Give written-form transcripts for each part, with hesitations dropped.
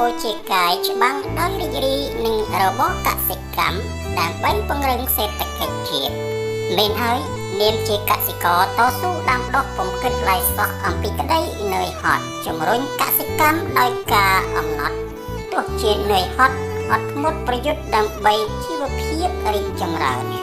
មួយជាកាយច្បាំងដោយរីករាយនឹងរបបកសិកម្មដើម្បីពង្រឹងសេដ្ឋកិច្ចជាតិមែនហើយនាមជាកសិករតស៊ូដាំដុះពុំគិតឡៃសោះអំពីក្តីនឿយហត់ជំរុញកសិកម្មដោយការអំណត់ទោះជានឿយហត់អត់ធ្មត់ប្រយុទ្ធដើម្បីជីវភាពរីកចម្រើន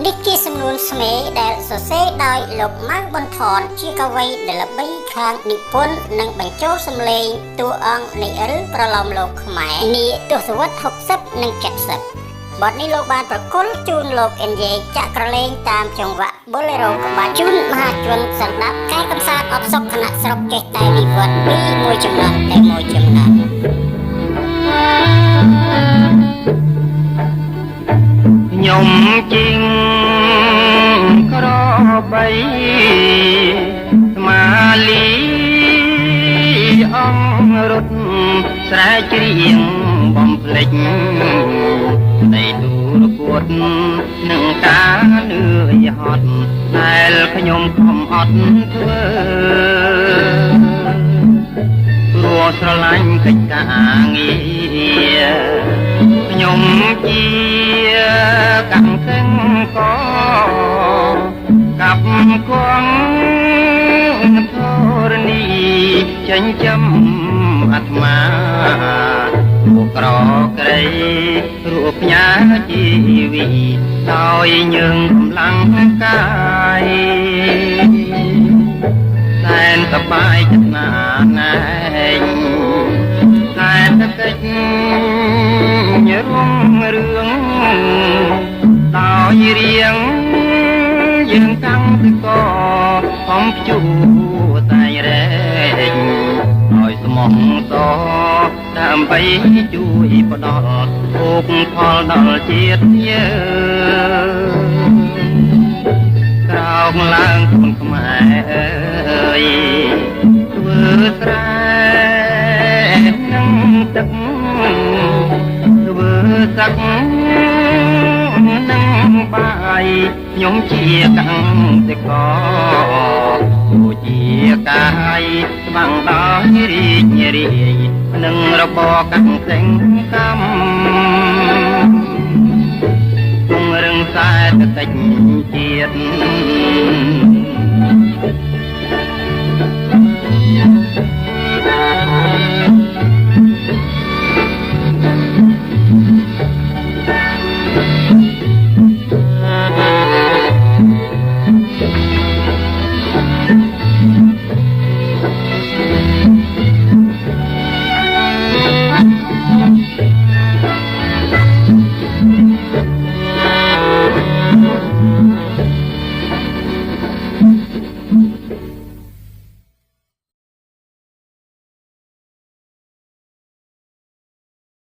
នេះជាសំណួរស្មេដែលសរសេរដោយលោកម៉ៅប៊ុនថនជាកវីដែលល្បីខាងនិពន្ធនិងបញ្ចូលសម្លេងតួអង្គនៃរឿងប្រឡំលោកខ្មែរនាទសវត្ស60និង70បទនេះលោកបានប្រគល់ជូនលោកអេនយេចាក់ក្រឡេងតាមចង្វាក់ Bolero ក្បាច់ជូនមហាជនសម្រាប់ការកំសាន្តអបសុខគណៈស្រុកចេះតែនិវត្តន៍ពីមួយចំនួនទៅមួយចំនួនខ្ញុំជីងក្របីស្មាលីអង្គរត់ស្រែច្រៀងបំភ្លេចនៃទូរគួតនឹងការនឿយហត់ដែលខ្ញុំខំអត់ធ្វើព្រោះស្រឡាញ់កិច្ចការងារខ្ញុំជាកាំងសឹងកកាប់គង់ធរណីចិញ្ចឹមអាត្មាពួកក្រក្រៃរូបផ្ញើជីវិតដោយយើងកម្លាំងកាយសែនសប្បាយចិត្តណាស់ណែងតែកិច្ចរុងរឿងដោយរៀងយើងតាំងពីកខំជួតែរែកឲ្យស្មោះសរដើម្បីជួយផ្ដល់ភោគផលដល់ជាតិយើងក្រោកឡើងខ្លួនខ្មែរអើយធ្វើស្រែនឹងទឹកធ្វើសឹកនឹងបាយខ្ញុំជាកាំងសិករជាកាយស្បាំងដោយរីករាយនឹងរបបកាំងសេងកម្មពង្រឹងសេដ្ឋកិច្ចជាតិ